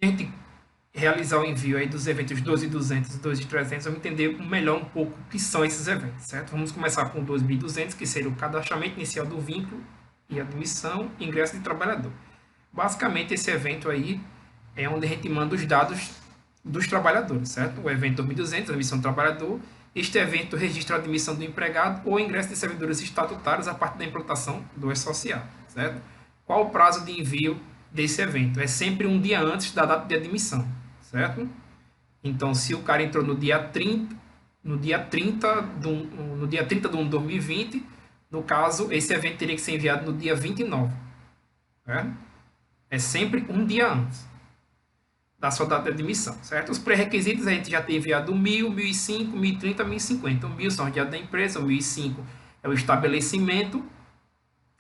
A gente realizar o envio aí dos eventos 12.200 e 12.300, vamos entender melhor um pouco o que são esses eventos, certo? Vamos começar com 12.200, que seria o cadastramento inicial do vínculo e admissão e ingresso de trabalhador. Basicamente, esse evento aí é onde a gente manda os dados dos trabalhadores, certo? O evento 2.200, admissão do trabalhador. Este evento registra a admissão do empregado ou ingresso de servidores estatutários a partir da implantação do E-Social, certo? Qual o prazo de envio desse evento? É sempre um dia antes da data de admissão, certo? Então, se o cara entrou no dia 30, no dia 30 de 1 de 2020, no caso, esse evento teria que ser enviado no dia 29, certo? É sempre um dia antes da sua data de admissão, certo? Os pré-requisitos a gente já tem enviado 1.000, 1.005, 1.030, 1.050. O 1.000 são os dias da empresa, o 1.005 é o estabelecimento,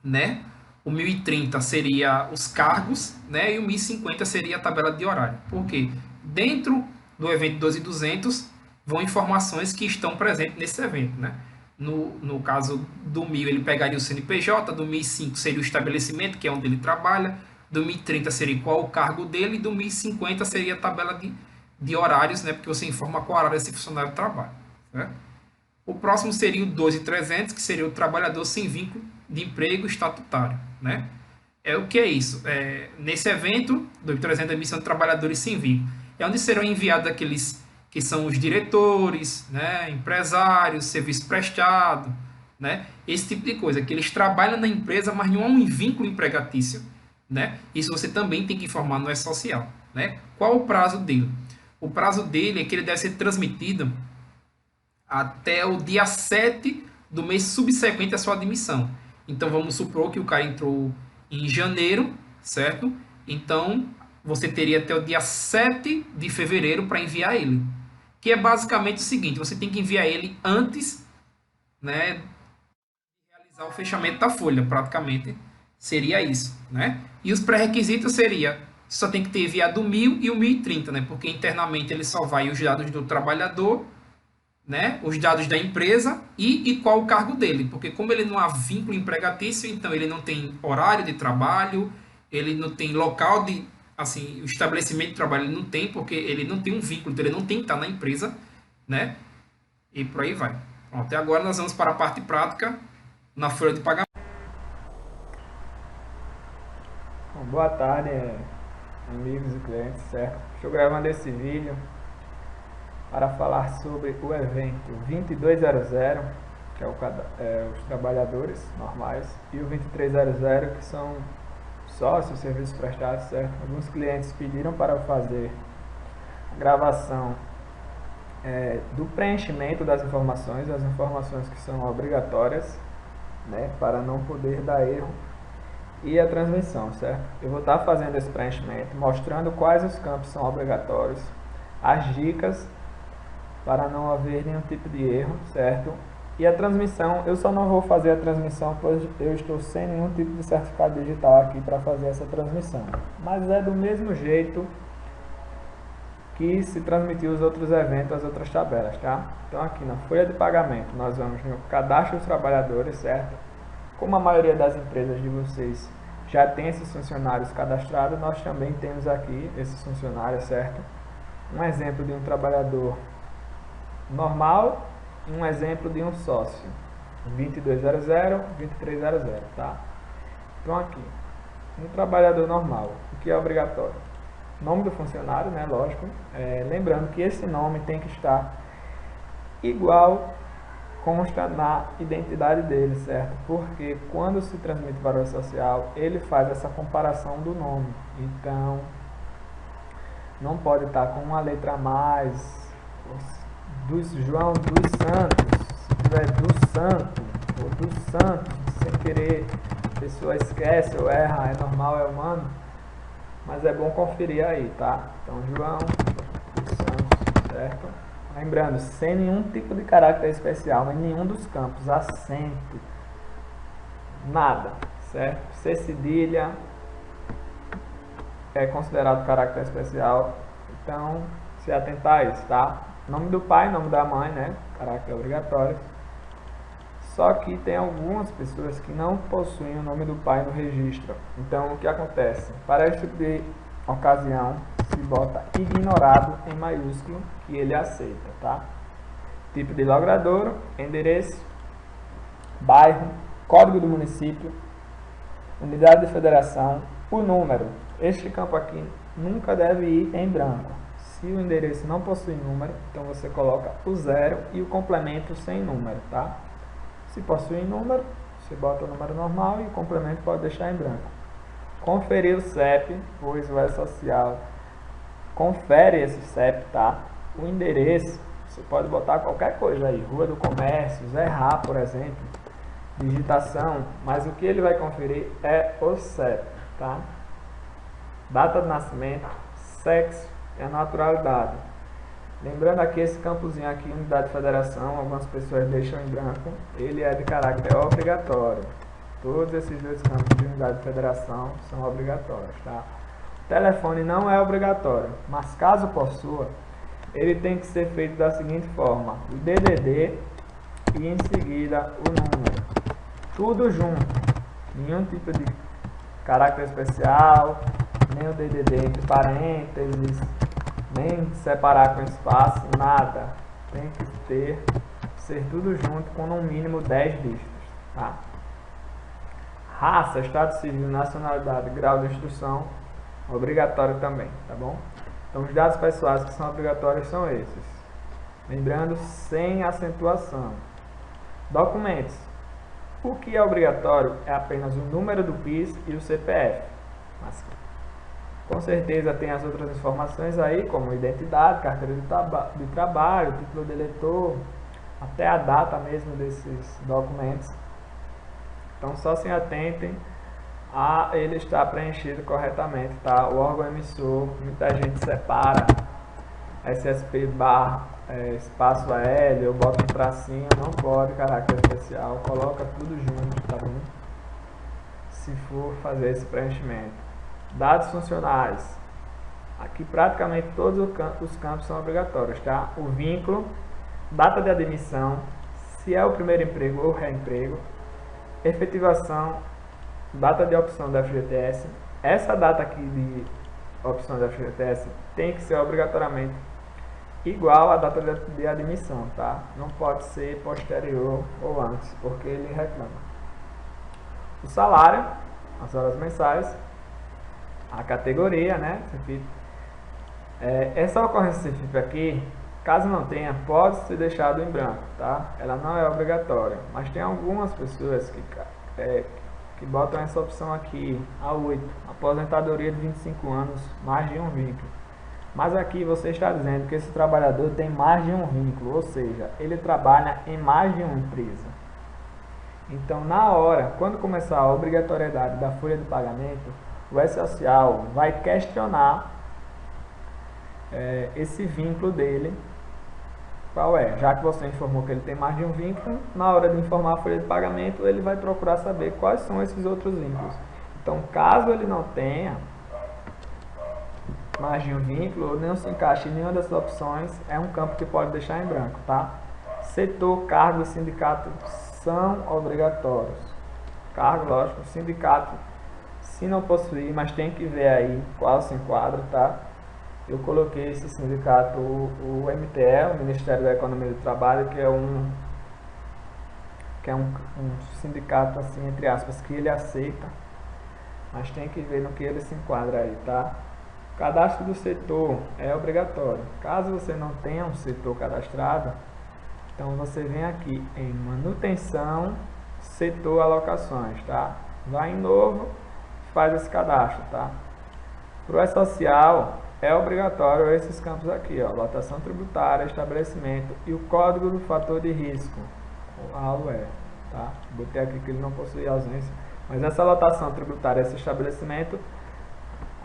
né? O 1.030 seria os cargos, né? E o 1.050 seria a tabela de horário. Por quê? Dentro do evento 12.200 vão informações que estão presentes nesse evento, né? No caso do 1.000, ele pegaria o CNPJ, do 1.005 seria o estabelecimento, que é onde ele trabalha, do 1.030 seria qual o cargo dele, e do 1.050 seria a tabela de horários, né? Porque você informa qual horário esse funcionário trabalha, né? O próximo seria o 12.300, que seria o trabalhador sem vínculo de emprego estatutário, né? O que é isso? Nesse evento, 12.300 é a emissão de trabalhadores sem vínculo. É onde serão enviados aqueles que são os diretores, né, empresários, serviço prestado, né, esse tipo de coisa, que eles trabalham na empresa, mas não há um vínculo empregatício, né? Isso você também tem que informar no E-Social, né? Qual o prazo dele? O prazo dele é que ele deve ser transmitido até o dia 7 do mês subsequente à sua admissão. Então vamos supor que o cara entrou em janeiro, certo? Então você teria até o dia 7 de fevereiro para enviar ele. Que é basicamente o seguinte: você tem que enviar ele antes, né, de realizar o fechamento da folha, praticamente seria isso, né? E os pré-requisitos seria: só tem que ter enviado o 1.000 e o 1.030, né? Porque internamente ele só vai os dados do trabalhador, né, os dados da empresa e qual o cargo dele, porque como ele não há vínculo empregatício, então ele não tem horário de trabalho, ele não tem local de, assim, o estabelecimento de trabalho ele não tem, porque ele não tem um vínculo, então ele não tem que estar na empresa, né, e por aí vai. Pronto, e agora nós vamos para a parte prática na folha de pagamento. Bom, boa tarde, amigos e clientes, certo? Estou gravando esse vídeo para falar sobre o evento 2200, que é, os trabalhadores normais, e o 2300, que são sócios, serviços prestados, certo? Alguns clientes pediram para fazer a gravação do preenchimento das informações, as informações que são obrigatórias, né, para não poder dar erro, e a transmissão, certo? Eu vou estar fazendo esse preenchimento, mostrando quais os campos são obrigatórios, as dicas para não haver nenhum tipo de erro, certo? E a transmissão, eu só não vou fazer a transmissão, pois eu estou sem nenhum tipo de certificado digital aqui para fazer essa transmissão. Mas é do mesmo jeito que se transmitiu os outros eventos, as outras tabelas, tá? Então aqui na folha de pagamento, nós vamos no cadastro dos trabalhadores, certo? Como a maioria das empresas de vocês já tem esses funcionários cadastrados, nós também temos aqui esses funcionários, certo? Um exemplo de um trabalhador normal e um exemplo de um sócio. 2200, 2300, tá? Então aqui, um trabalhador normal, o que é obrigatório? Nome do funcionário, né? Lógico. Lembrando que esse nome tem que estar igual, consta na identidade dele, certo? Porque quando se transmite para o social, ele faz essa comparação do nome. Então, não pode estar com uma letra a mais, do João dos Santos, se tiver do Santo, ou do Santos, sem querer, a pessoa esquece ou erra, é normal, é humano, mas é bom conferir aí, tá? Então, João dos Santos, certo? Lembrando, sem nenhum tipo de caráter especial, em nenhum dos campos, acento, nada, certo? C cedilha é considerado caráter especial, então se atentar a isso, tá? Nome do pai, nome da mãe, né? Caráter obrigatório. Só que tem algumas pessoas que não possuem o nome do pai no registro. Então, o que acontece? Para esse tipo de ocasião, e bota ignorado em maiúsculo, que ele aceita, tá? Tipo de logradora, endereço, bairro, código do município, unidade de federação, o número. Este campo aqui nunca deve ir em branco. Se o endereço não possui número, então você coloca o 0 e o complemento sem número, tá? Se possui número, você bota o número normal e o complemento pode deixar em branco. Conferir o CEP, pois o E-Social confere esse CEP, tá? O endereço, você pode botar qualquer coisa aí, Rua do Comércio, Zé Rá, por exemplo, digitação, mas o que ele vai conferir é o CEP, tá? Data de nascimento, sexo e a naturalidade. Lembrando aqui, esse campozinho aqui, unidade de federação, algumas pessoas deixam em branco, ele é de caráter obrigatório. Todos esses dois campos de unidade de federação são obrigatórios, tá? O telefone não é obrigatório, mas caso possua, ele tem que ser feito da seguinte forma: o DDD e em seguida o número. Tudo junto, nenhum tipo de caráter especial, nem o DDD entre parênteses, nem separar com espaço, nada. Tem que ser tudo junto com no mínimo 10 dígitos, tá? Raça, estado civil, nacionalidade, grau de instrução, obrigatório também, tá bom? Então os dados pessoais que são obrigatórios são esses. Lembrando, sem acentuação. Documentos. O que é obrigatório é apenas o número do PIS e o CPF. Mas, com certeza tem as outras informações aí, como identidade, carteira de trabalho, título de eleitor, até a data mesmo desses documentos. Então só se atentem a ele estar preenchido corretamente, tá? O órgão emissor, muita gente separa SSP espaço AL, eu boto um tracinho, não pode, caráter especial, coloca tudo junto, tá bom? Se for fazer esse preenchimento. Dados funcionais. Aqui praticamente todos os campos são obrigatórios, tá? O vínculo, data de admissão, se é o primeiro emprego ou reemprego, efetivação, data de opção da FGTS. Essa data aqui de opção da FGTS tem que ser obrigatoriamente igual à data de admissão, tá? Não pode ser posterior ou antes, porque ele reclama. O salário, as horas mensais, a categoria, né? Essa ocorrência CFIP aqui, caso não tenha, pode ser deixado em branco, tá? Ela não é obrigatória, mas tem algumas pessoas que botam essa opção aqui, a 8, aposentadoria de 25 anos, mais de um vínculo. Mas aqui você está dizendo que esse trabalhador tem mais de um vínculo, ou seja, ele trabalha em mais de uma empresa. Então, na hora, quando começar a obrigatoriedade da folha de pagamento, o E-Social vai questionar esse vínculo dele. Qual é? Já que você informou que ele tem mais de um vínculo, na hora de informar a folha de pagamento, ele vai procurar saber quais são esses outros vínculos. Então, caso ele não tenha mais de um vínculo, ou não se encaixe em nenhuma dessas opções, é um campo que pode deixar em branco, tá? Setor, cargo e sindicato são obrigatórios. Cargo, lógico, sindicato, se não possuir, mas tem que ver aí qual se enquadra, tá? Eu coloquei esse sindicato, o MTE, o Ministério da Economia e do Trabalho, que é um sindicato, assim, entre aspas, que ele aceita, mas tem que ver no que ele se enquadra aí, tá? O cadastro do setor é obrigatório. Caso você não tenha um setor cadastrado, então você vem aqui em manutenção, setor alocações, tá? Vai em novo, faz esse cadastro, tá? Para o E-Social, é obrigatório esses campos aqui, ó, lotação tributária, estabelecimento e o código do fator de risco, o AUE, tá? Botei aqui que ele não possui ausência, mas essa lotação tributária, esse estabelecimento,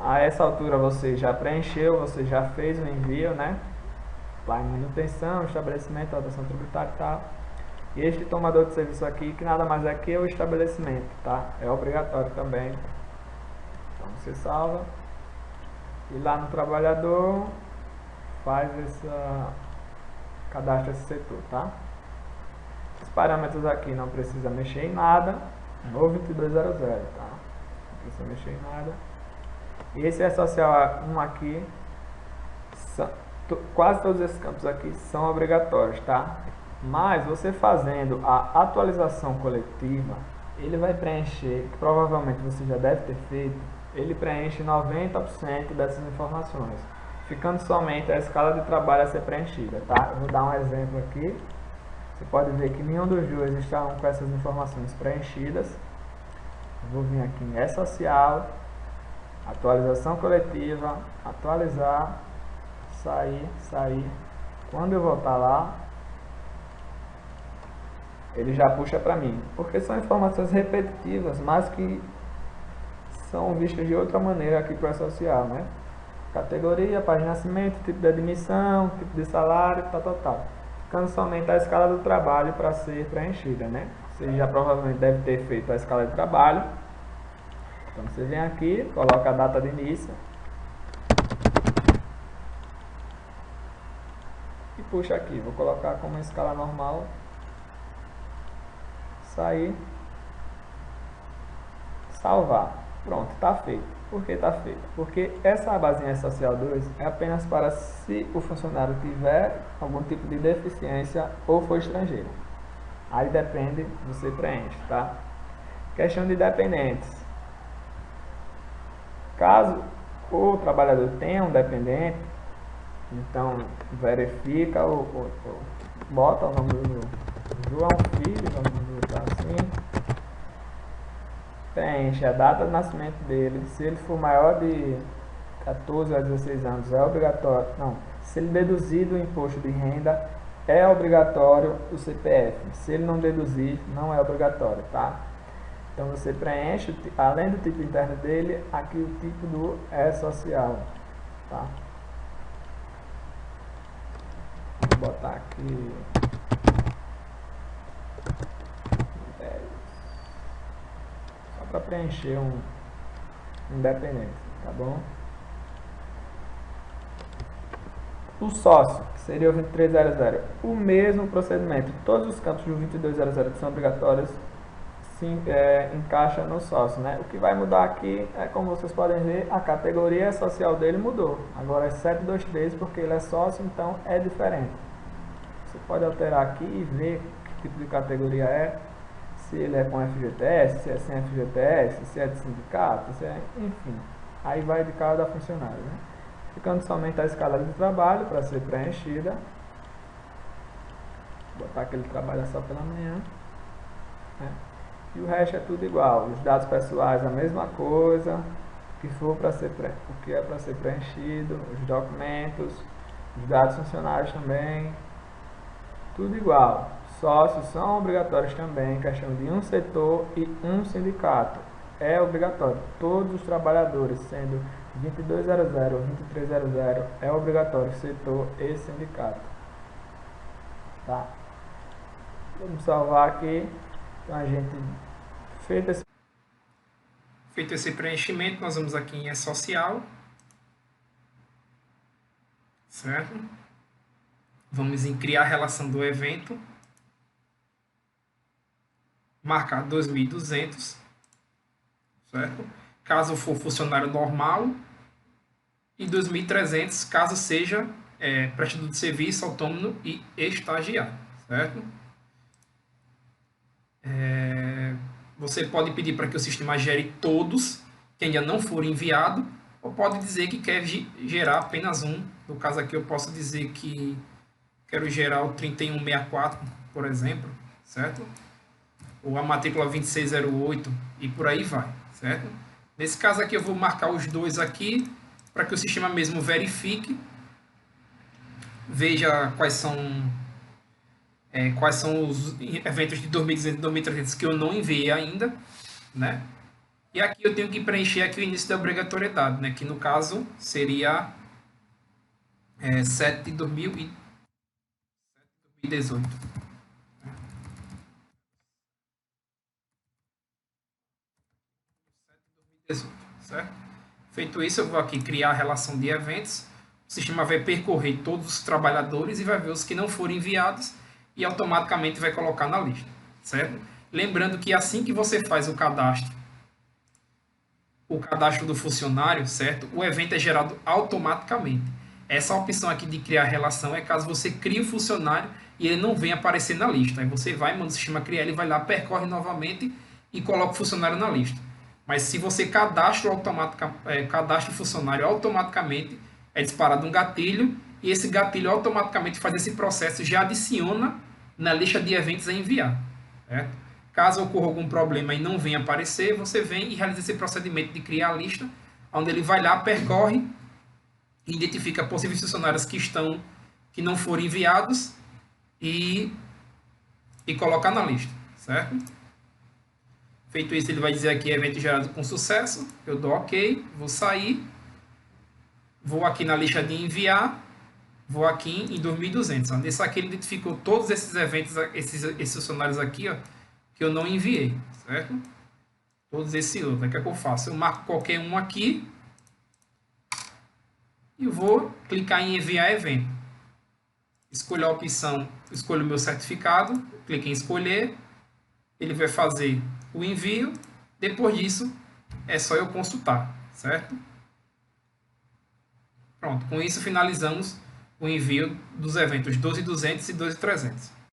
a essa altura você já preencheu, você já fez o envio, né? Lá em manutenção, estabelecimento, lotação tributária e tal. E este tomador de serviço aqui, que nada mais é que o estabelecimento, tá? É obrigatório também. Então você salva. E lá no trabalhador, faz cadastra esse setor, tá? Os parâmetros aqui não precisa mexer em nada. No 2200, tá? Não precisa mexer em nada. E esse E-Social 1 aqui, quase todos esses campos aqui são obrigatórios, tá? Mas você fazendo a atualização coletiva, ele vai preencher, que provavelmente você já deve ter feito, ele preenche 90% dessas informações, ficando somente a escala de trabalho a ser preenchida, tá? Eu vou dar um exemplo aqui. Você pode ver que nenhum dos dois estão com essas informações preenchidas. Eu vou vir aqui em E-Social, atualização coletiva, atualizar, sair. Quando eu voltar lá, ele já puxa para mim, porque são informações repetitivas, mas que são vistas de outra maneira aqui para o E-Social, né? Categoria, página de nascimento, tipo de admissão, tipo de salário, tal. Ficando somente a escala do trabalho para ser preenchida, né? Você já provavelmente deve ter feito a escala de trabalho. Então você vem aqui, coloca a data de início e puxa aqui. Vou colocar como escala normal, sair, salvar. Pronto, está feito. Por que está feito? Porque essa abazinha social 2 é apenas para se o funcionário tiver algum tipo de deficiência ou for estrangeiro. Aí depende, você preenche, tá? Questão de dependentes. Caso o trabalhador tenha um dependente, então verifica, bota o nome do João Filho, vamos botar assim. Preenche a data de nascimento dele. Se ele for maior de 14 a 16 anos, é obrigatório. Não, se ele deduzir do imposto de renda, é obrigatório o CPF. Se ele não deduzir, não é obrigatório, tá? Então você preenche, além do tipo interno dele, aqui o tipo do E-Social, tá? Vou botar aqui para preencher um independente, tá bom? O sócio, que seria o 2300, o mesmo procedimento. Todos os campos do 2200 que são obrigatórios se encaixa no sócio, né? O que vai mudar aqui é, como vocês podem ver, a categoria social dele mudou. Agora é 723 porque ele é sócio, então é diferente. Você pode alterar aqui e ver que tipo de categoria é. Se ele é com FGTS, se é sem FGTS, se é de sindicato, se é, enfim. Aí vai de cada funcionário, né? Ficando somente a escala de trabalho para ser preenchida. Vou botar que ele trabalha só pela manhã, né? E o resto é tudo igual. Os dados pessoais a mesma coisa, que for para ser o que é para ser preenchido, os documentos, os dados funcionários também, tudo igual. Sócios são obrigatórios também, questão de um setor e um sindicato. É obrigatório. Todos os trabalhadores, sendo 2200 ou 2300, é obrigatório setor e sindicato. Tá? Vamos salvar aqui. Então a gente feito esse preenchimento, nós vamos aqui em E-Social. Certo? Vamos em criar a relação do evento. Marcar 2.200, certo? Caso for funcionário normal, e 2.300 caso seja prestador de serviço, autônomo e estagiário, certo? Você pode pedir para que o sistema gere todos que ainda não forem enviados, ou pode dizer que quer gerar apenas um. No caso aqui eu posso dizer que quero gerar o 3164, por exemplo, certo? Ou a matrícula 2608 e por aí vai, certo? Nesse caso aqui eu vou marcar os dois aqui para que o sistema mesmo verifique, veja quais são os eventos de 2200 e 2300 que eu não enviei ainda, né? E aqui eu tenho que preencher aqui o início da obrigatoriedade, né? Que no caso seria 7 de 2018. Certo? Feito isso, eu vou aqui criar a relação de eventos. O sistema vai percorrer todos os trabalhadores e vai ver os que não foram enviados e automaticamente vai colocar na lista, certo? Lembrando que assim que você faz o cadastro do funcionário, certo? O evento é gerado automaticamente. Essa opção aqui de criar relação é caso você crie o funcionário e ele não venha aparecer na lista. Aí você vai, manda o sistema criar, ele vai lá, percorre novamente e coloca o funcionário na lista. Mas se você cadastra o funcionário automaticamente, é disparado um gatilho e esse gatilho automaticamente faz esse processo e já adiciona na lista de eventos a enviar. Certo? Caso ocorra algum problema e não venha aparecer, você vem e realiza esse procedimento de criar a lista, onde ele vai lá, percorre, identifica possíveis funcionários que não foram enviados e colocar na lista, certo? Feito isso, ele vai dizer aqui evento gerado com sucesso. Eu dou OK, vou sair, vou aqui na lista de enviar, vou aqui em 2200. Nesse aqui ele identificou todos esses eventos, esses funcionários aqui, ó, que eu não enviei, certo? Todos esses outros. O que é que eu faço? Eu marco qualquer um aqui e vou clicar em enviar evento. Escolho a opção, escolho o meu certificado, clique em escolher, ele vai fazer o envio, depois disso é só eu consultar, certo? Pronto, com isso finalizamos o envio dos eventos 12.200 e 12.300.